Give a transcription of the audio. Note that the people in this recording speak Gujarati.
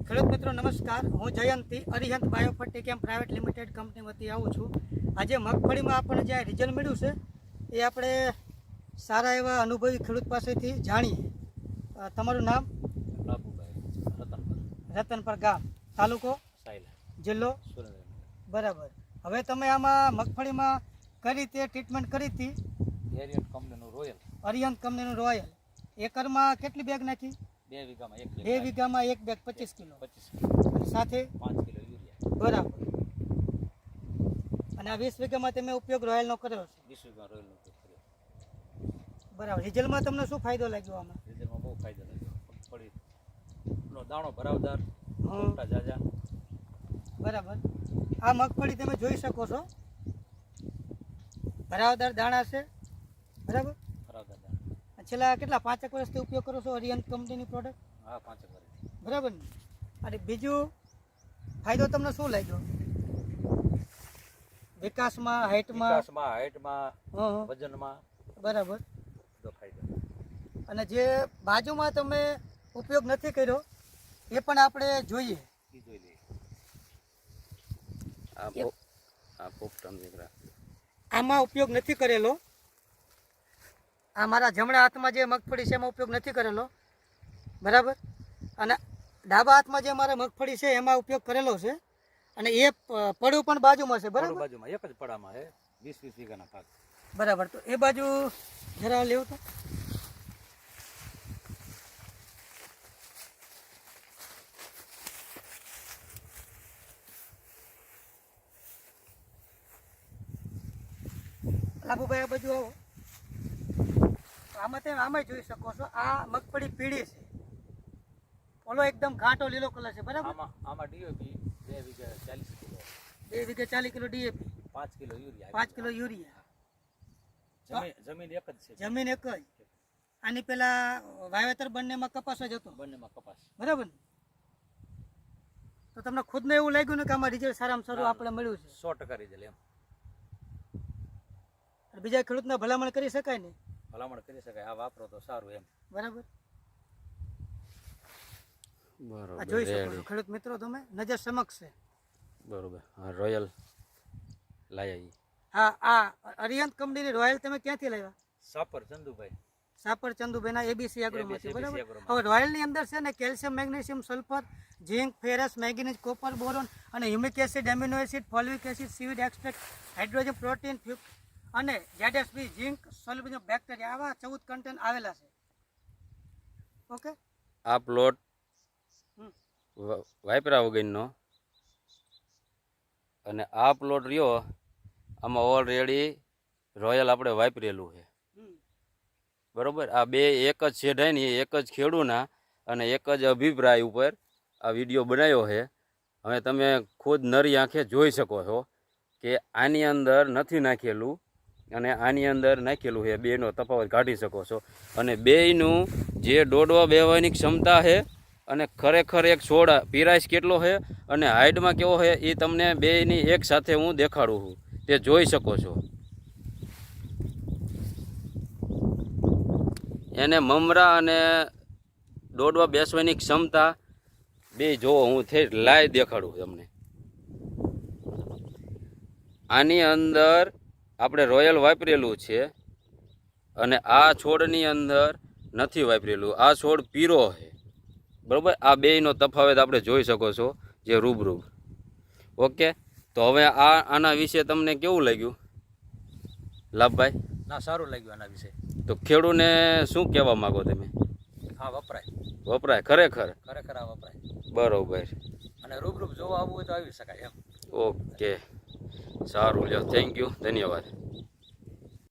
ખેડૂત મિત્રો નમસ્કાર, હું જયંતિ અરિહંત બાયોફર્ટિકેમ પ્રાઇવેટ લિમિટેડ કંપની વતી આવું છું. આજે મગફળીમાં આપણને જે રિઝલ્ટ મળ્યું છે એ આપણે સારા એવા અનુભવી ખેડૂત પાસેથી જાણીએ. તમારું નામ? રતનપર ગામ, તાલુકો જિલ્લો બરાબર. હવે તમે આમાં મગફળીમાં કઈ રીતે ટ્રીટમેન્ટ કરી હતી? અરિહંત કંપનીનું રોયલ. એકરમાં કેટલી બેગ નાખી? 2 વીઘામાં 1 બેગ 25 કિલો અને સાથે 5 કિલો યુરિયા. બરાબર. અને આ 20 વીઘામાં તમે ઉપયોગ રોયલનો કર્યો છે? 20 વીઘા રોયલનો ઉપયોગ કર્યો. બરાબર. રિઝલ્ટમાં તમને શું ફાયદો લાગ્યો આમાં? રિઝલ્ટમાં બહુ ફાયદો લાગ્યો. મગફળીનો દાણો ભરાવદાર, મોટા જાજા. બરાબર. આ મગફળી તમે જોઈ શકો છો, ભરાવદાર દાણા છે. બરાબર. ભરાવદાર દાણા. છેલ્લા કેટલા 5 વર્ષથી ઉપયોગ કરો છો અરિહંત કંપનીની પ્રોડક્ટ? હા, 5 વર્ષથી. બરાબર ને? અને બીજું ફાયદો તમને શું લાગ્યો? વિકાસમાં, હાઇટમાં, વજનમાં. બરાબર. બધો ફાયદો. અને જે બાજુમાં તમે ઉપયોગ નથી કર્યો એ પણ આપણે જોઈએ. જોઈ લઈએ. આમાં ઉપયોગ નથી કરેલો. આ મારા જમણા હાથમાં જે મગફળી છે એમાં ઉપયોગ નથી કરેલો. બરાબર. અને ડાબા હાથમાં જે મારા મગફળી છે એમાં ઉપયોગ કરેલો છે. અને એ પડું પણ બાજુમાં છે. બરાબર. બાજુમાં એક જ પડામાં છે, 20 વીઘાના ભાગ. બરાબર. તો એ બાજુ જરા લેવું તો. લાભુભાઈ આ બાજુ આવો. આમાં તમે આમાં જોઈ શકો છો, આ મગફળી પીળી છે, ઓલો એકદમ ઘાટો લીલો કલર છે. બરાબર. આમાં ડીએપી 2 વીઘા 40 કિલો. 2 વીઘા 40 kilo DAP, 5 kilo urea. 5 kilo urea. જમીન એક જ છે. જમીન એક જ. આની પેલા વાવેતર બંનેમાં કપાસ જ હતો. બંનેમાં કપાસ. બરાબર ને? તો તમને ખુદને એવું લાગ્યું ને કે આમાં રિઝલ્ટ સારામાં સારું આપણે મળ્યું છે? 100% રિઝલ્ટ. એમ બીજા ખેડૂતને ભલામણ કરી શકાય ને? ભલામણ કરી શકાય, આ વાપરો તો સારું. એમ બરાબર. બરોબર. આ જોઈ શકો છો ખેડૂત મિત્રો, તમે નજર સમક્ષ છે. બરોબર. હા, રોયલ લાયા. હા, આ અરિહંત કંપનીની રોયલ તમે ક્યાંથી લાવ્યા? સાપર ચંદુભાઈ. સાપર ચંદુભાઈના એબીસી એગ્રોમાંથી. બરાબર. એગ્રોમાં. હવે રોયલની અંદર છે ને કેલ્શિયમ, મેગ્નેશિયમ, સલ્ફર, ઝીંક, ફેરસ, મેંગેનીઝ, કોપર, બોરોન અને humic acid, amino acid, folic acid, seaweed extract, hydrogen, protein અને ZSB, ઝીંક, સોલ્યુબલ બેક્ટેરિયા, આવા 14 કન્ટેન્ટ આવેલા છે. ઓકે. આ પ્લોટ વાપરા વગરનો અને આ પ્લોટ રહ્યો, આમાં ઓલરેડી રોયલ આપણે વાપરેલું છે. બરોબર. આ બે એક જ શેઢાય ને એક જ ખેડૂના અને એક જ અભિપ્રાય ઉપર આ વિડીયો બનાવ્યો છે. હવે તમે ખુદ નરી આંખે જોઈ શકો છો કે આની અંદર નથી નાખેલું અને આની અંદર નાખેલું છે. બેનો તફાવત કાઢી શકો છો. અને બેયનું જે દોડવા બેવાની ક્ષમતા છે અને ખરેખર એક છોડ પીરાશ કેટલો છે અને હાઇટમાં કેવો છે એ તમને બેયની એક સાથે હું દેખાડું છું, તે જોઈ શકો છો. એને મમરા અને દોડવા બેસવાની ક્ષમતા બે જોવો, હું થઈ લાઈ દેખાડું તમને. આની અંદર આપણે રોયલ વાપરેલું છે અને આ છોડની અંદર નથી વાપરેલું. આ છોડ પીરો છે. બરાબર. આ બેયનો તફાવત આપણે જોઈ શકો છો જે રૂબરૂ. ઓકે. તો હવે આના વિશે તમને કેવું લાગ્યું લાભભાઈ? ના, સારું લાગ્યું આના વિશે. તો ખેડૂને શું કહેવા માગો તમે? હા, વપરાય. વપરાય ખરેખર? ખરેખર આ વપરાય. બરોબર. અને રૂબરૂ જોવા આવવું હોય તો આવી શકાય. એમ. ઓકે, સારું. લ્યો, થેન્ક યુ, ધન્યવાદ.